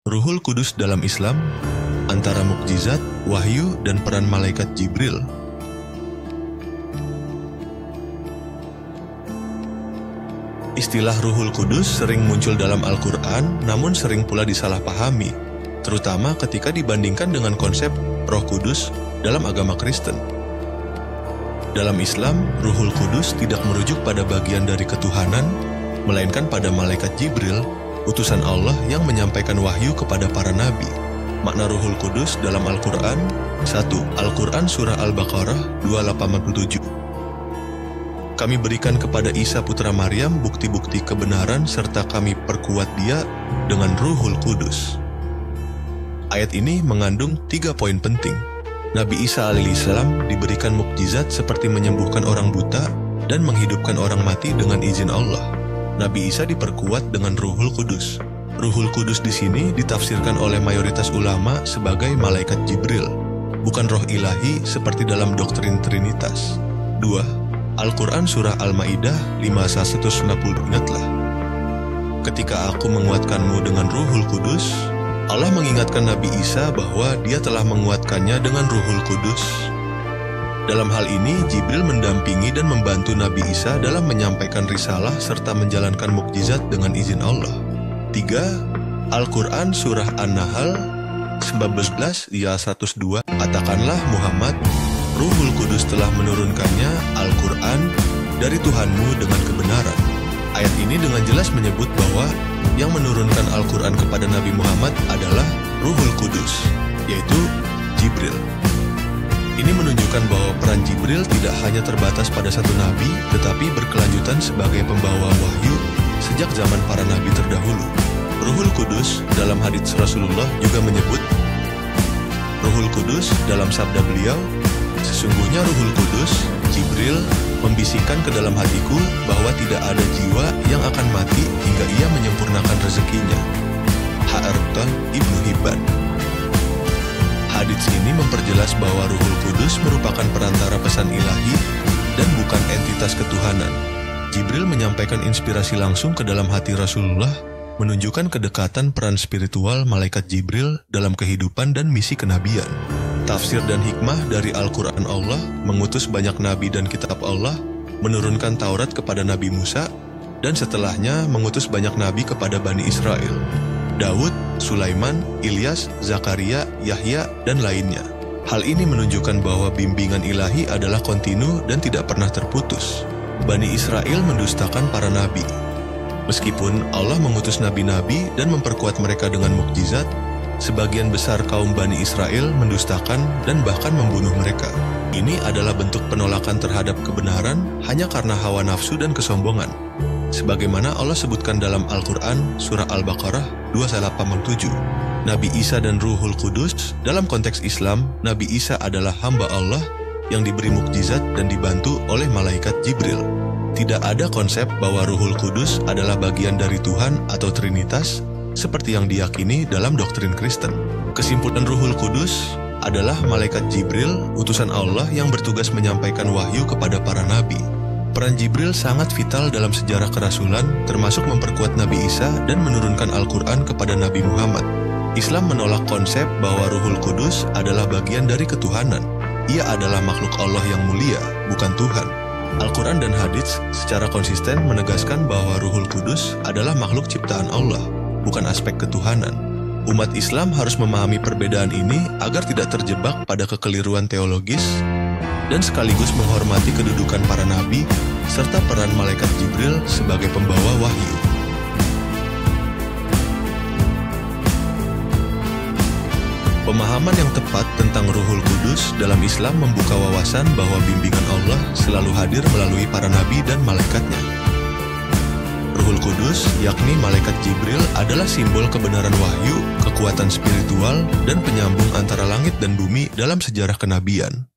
Ruhul Kudus dalam Islam, antara mukjizat, wahyu, dan peran malaikat Jibril. Istilah Ruhul Kudus sering muncul dalam Al-Quran, namun sering pula disalahpahami, terutama ketika dibandingkan dengan konsep Roh Kudus dalam agama Kristen. Dalam Islam, Ruhul Kudus tidak merujuk pada bagian dari ketuhanan, melainkan pada malaikat Jibril, utusan Allah yang menyampaikan wahyu kepada para nabi. Makna Ruhul Kudus dalam Al-Quran: 1. Al-Quran Surah Al-Baqarah 287. Kami berikan kepada Isa putra Maryam bukti-bukti kebenaran serta kami perkuat dia dengan Ruhul Kudus. Ayat ini mengandung 3 poin penting. Nabi Isa alaihissalam diberikan mukjizat seperti menyembuhkan orang buta dan menghidupkan orang mati dengan izin Allah. Nabi Isa diperkuat dengan Ruhul Kudus. Ruhul Kudus di sini ditafsirkan oleh mayoritas ulama sebagai malaikat Jibril, bukan roh ilahi seperti dalam doktrin Trinitas. 2. Al-Quran Surah Al-Ma'idah 5:190. Ingatlah, ketika aku menguatkanmu dengan Ruhul Kudus, Allah mengingatkan Nabi Isa bahwa dia telah menguatkannya dengan Ruhul Kudus. Dalam hal ini, Jibril mendampingi dan membantu Nabi Isa dalam menyampaikan risalah serta menjalankan mukjizat dengan izin Allah. 3. Al-Quran Surah An-Nahl 19:102. Katakanlah Muhammad, Ruhul Kudus telah menurunkannya, Al-Quran, dari Tuhanmu dengan kebenaran. Ayat ini dengan jelas menyebut bahwa yang menurunkan Al-Quran kepada Nabi Muhammad adalah Ruhul Kudus, yaitu Jibril. Ini menunjukkan bahwa peran Jibril tidak hanya terbatas pada satu nabi, tetapi berkelanjutan sebagai pembawa wahyu sejak zaman para nabi terdahulu. Ruhul Kudus dalam hadits Rasulullah juga menyebut, Ruhul Kudus dalam sabda beliau, sesungguhnya Ruhul Kudus, Jibril, membisikkan ke dalam hatiku bahwa tidak ada jiwa yang akan mati hingga ia menyempurnakan rezekinya. H.R. Ibnu Hibban. Hadits ini memperjelas bahwa Ruhul Kudus merupakan perantara pesan ilahi dan bukan entitas ketuhanan. Jibril menyampaikan inspirasi langsung ke dalam hati Rasulullah, menunjukkan kedekatan peran spiritual malaikat Jibril dalam kehidupan dan misi kenabian. Tafsir dan hikmah dari Al-Quran: Allah mengutus banyak nabi dan kitab Allah, menurunkan Taurat kepada Nabi Musa, dan setelahnya mengutus banyak nabi kepada Bani Israel. Daud, Sulaiman, Ilyas, Zakaria, Yahya, dan lainnya. Hal ini menunjukkan bahwa bimbingan ilahi adalah kontinu dan tidak pernah terputus. Bani Israel mendustakan para nabi. Meskipun Allah mengutus nabi-nabi dan memperkuat mereka dengan mukjizat, sebagian besar kaum Bani Israel mendustakan dan bahkan membunuh mereka. Ini adalah bentuk penolakan terhadap kebenaran hanya karena hawa nafsu dan kesombongan. Sebagaimana Allah sebutkan dalam Al-Quran Surah Al-Baqarah 287. Nabi Isa dan Ruhul Kudus, dalam konteks Islam, Nabi Isa adalah hamba Allah yang diberi mukjizat dan dibantu oleh malaikat Jibril. Tidak ada konsep bahwa Ruhul Kudus adalah bagian dari Tuhan atau Trinitas, seperti yang diyakini dalam doktrin Kristen. Kesimpulan, Ruhul Kudus adalah malaikat Jibril, utusan Allah yang bertugas menyampaikan wahyu kepada para nabi. Peran Jibril sangat vital dalam sejarah kerasulan, termasuk memperkuat Nabi Isa dan menurunkan Al-Quran kepada Nabi Muhammad. Islam menolak konsep bahwa Ruhul Kudus adalah bagian dari ketuhanan. Ia adalah makhluk Allah yang mulia, bukan Tuhan. Al-Quran dan hadits secara konsisten menegaskan bahwa Ruhul Kudus adalah makhluk ciptaan Allah, bukan aspek ketuhanan. Umat Islam harus memahami perbedaan ini agar tidak terjebak pada kekeliruan teologis dan sekaligus menghormati kedudukan para nabi serta peran malaikat Jibril sebagai pembawa wahyu. Pemahaman yang tepat tentang Ruhul Kudus dalam Islam membuka wawasan bahwa bimbingan Allah selalu hadir melalui para nabi dan malaikatnya. Ruhul Kudus, yakni malaikat Jibril, adalah simbol kebenaran wahyu, kekuatan spiritual, dan penyambung antara langit dan bumi dalam sejarah kenabian.